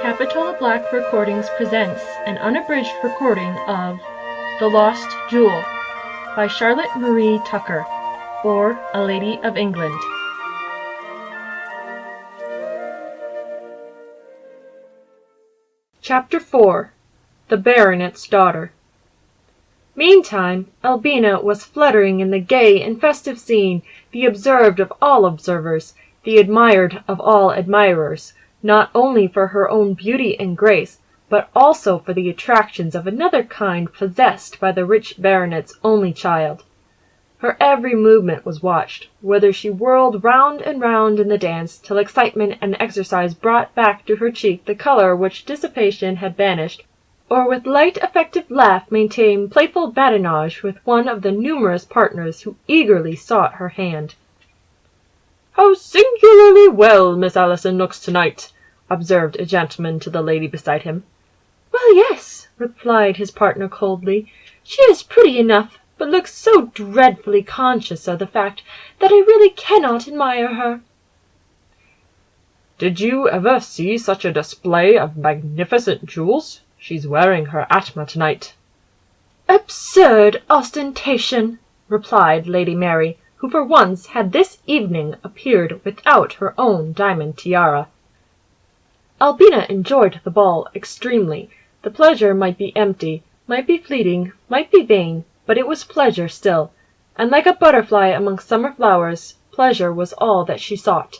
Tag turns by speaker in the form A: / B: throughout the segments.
A: Capitola Black Recordings presents an unabridged recording of The Lost Jewel by Charlotte Marie Tucker, or A Lady of England. Chapter 4. The Baronet's Daughter. Meantime, Albina was fluttering in the gay and festive scene, the observed of all observers, the admired of all admirers, not only for her own beauty and grace, but also for the attractions of another kind possessed by the rich baronet's only child. Her every movement was watched, whether she whirled round and round in the dance, till excitement and exercise brought back to her cheek the colour which dissipation had banished, or with light effective laugh maintained playful badinage with one of the numerous partners who eagerly sought her hand. "How singularly well Miss Allison looks tonight," observed a gentleman to the lady beside him. "Well, yes," replied his partner coldly. "She is pretty enough, but looks so dreadfully conscious of the fact that I really cannot admire her."
B: "Did you ever see such a display of magnificent jewels? She's wearing her atma tonight."
A: "Absurd ostentation," replied Lady Mary, who for once had this evening appeared without her own diamond tiara. Albina enjoyed the ball extremely. The pleasure might be empty, might be fleeting, might be vain, but it was pleasure still, and like a butterfly among summer flowers, pleasure was all that she sought.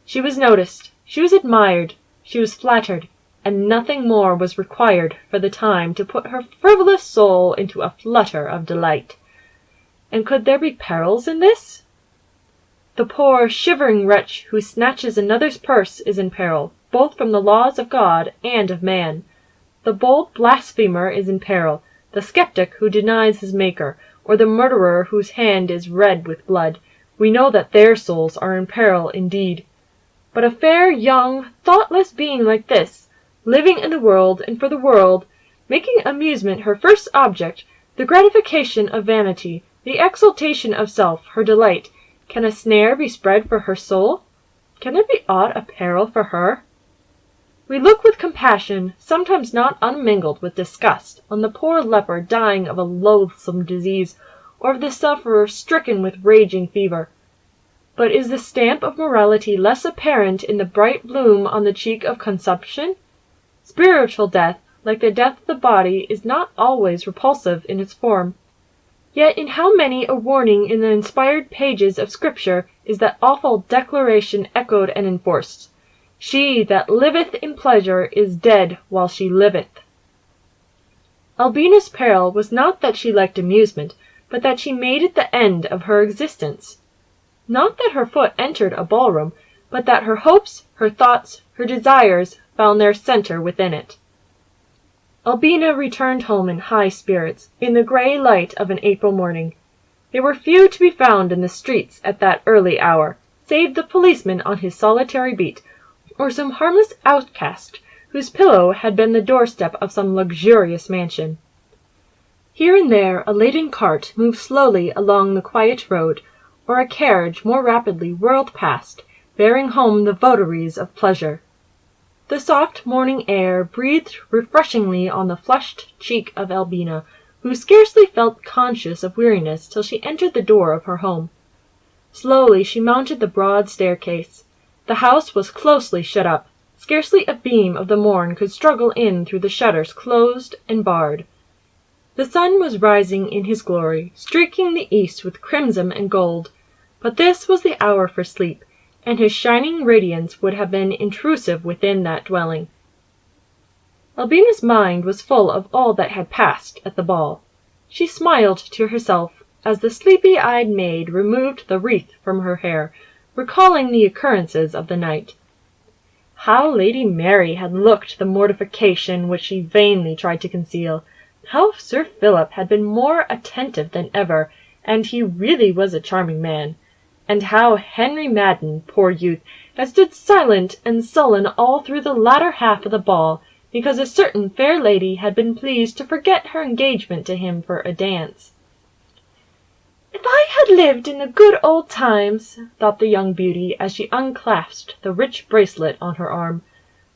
A: She was noticed, she was admired, she was flattered, and nothing more was required for the time to put her frivolous soul into a flutter of delight. And could there be perils in this? The poor shivering wretch who snatches another's purse is in peril, both from the laws of God and of man. The bold blasphemer is in peril, the skeptic who denies his Maker, or the murderer whose hand is red with blood. We know that their souls are in peril indeed. But a fair, young, thoughtless being like this, living in the world and for the world, making amusement her first object, the gratification of vanity, the exaltation of self, her delight, can a snare be spread for her soul? Can there be aught of peril for her? We look with compassion, sometimes not unmingled with disgust, on the poor leper dying of a loathsome disease, or of the sufferer stricken with raging fever. But is the stamp of morality less apparent in the bright bloom on the cheek of consumption? Spiritual death, like the death of the body, is not always repulsive in its form. Yet in how many a warning in the inspired pages of Scripture is that awful declaration echoed and enforced: "She that liveth in pleasure is dead while she liveth." Albina's peril was not that she liked amusement, but that she made it the end of her existence. Not that her foot entered a ballroom, but that her hopes, her thoughts, her desires found their centre within it. Albina returned home in high spirits, in the grey light of an April morning. There were few to be found in the streets at that early hour, save the policeman on his solitary beat, or some harmless outcast whose pillow had been the doorstep of some luxurious mansion. Here and there a laden cart moved slowly along the quiet road, or a carriage more rapidly whirled past, bearing home the votaries of pleasure. The soft morning air breathed refreshingly on the flushed cheek of Albina, who scarcely felt conscious of weariness till she entered the door of her home. Slowly she mounted the broad staircase. The house was closely shut up. Scarcely a beam of the morn could struggle in through the shutters closed and barred. The sun was rising in his glory, streaking the east with crimson and gold, but this was the hour for sleep, and his shining radiance would have been intrusive within that dwelling. Albina's mind was full of all that had passed at the ball. She smiled to herself as the sleepy-eyed maid removed the wreath from her hair, recalling the occurrences of the night. How Lady Mary had looked the mortification which she vainly tried to conceal! How Sir Philip had been more attentive than ever, and he really was a charming man! And how Henry Madden, poor youth, had stood silent and sullen all through the latter half of the ball, because a certain fair lady had been pleased to forget her engagement to him for a dance. "If I had lived in the good old times," thought the young beauty as she unclasped the rich bracelet on her arm,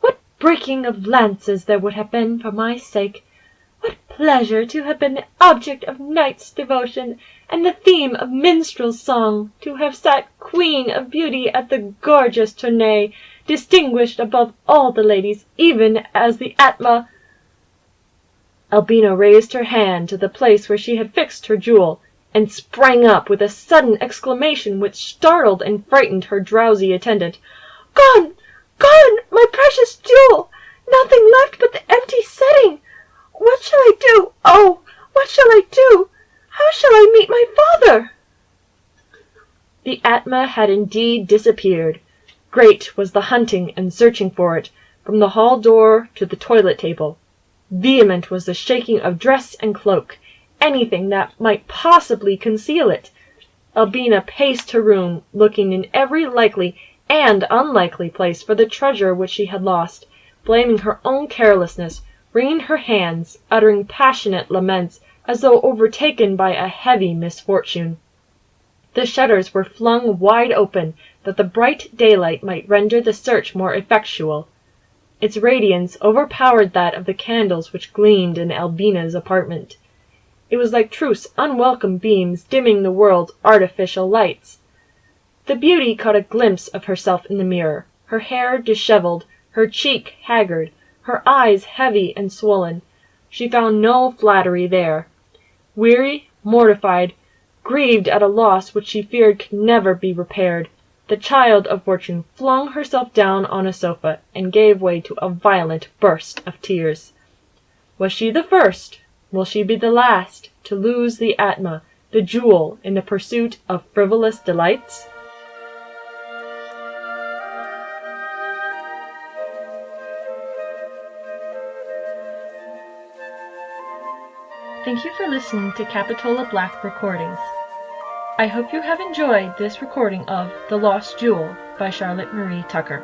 A: "what breaking of lances there would have been for my sake! What pleasure to have been the object of knight's devotion, and the theme of minstrel's song, to have sat queen of beauty at the gorgeous tourney, distinguished above all the ladies, even as the Atma—" Albina raised her hand to the place where she had fixed her jewel, and sprang up with a sudden exclamation which startled and frightened her drowsy attendant. "Gone! Gone! My precious jewel! Nothing left but the empty setting! What shall I do? Oh, what shall I do? How shall I meet my father?" The Atma had indeed disappeared. Great was the hunting and searching for it, from the hall door to the toilet table. Vehement was the shaking of dress and cloak, anything that might possibly conceal it. Albina paced her room, looking in every likely and unlikely place for the treasure which she had lost, blaming her own carelessness, wringing her hands, uttering passionate laments, as though overtaken by a heavy misfortune. The shutters were flung wide open, that the bright daylight might render the search more effectual. Its radiance overpowered that of the candles which gleamed in Albina's apartment. It was like truth's unwelcome beams dimming the world's artificial lights. The beauty caught a glimpse of herself in the mirror, her hair dishevelled, her cheek haggard, her eyes heavy and swollen. She found no flattery there. Weary, mortified, grieved at a loss which she feared could never be repaired, the child of fortune flung herself down on a sofa and gave way to a violent burst of tears. Was she the first, will she be the last, to lose the Atma, the jewel, in the pursuit of frivolous delights? Thank you for listening to Capitola Black Recordings. I hope you have enjoyed this recording of The Lost Jewel by Charlotte Marie Tucker.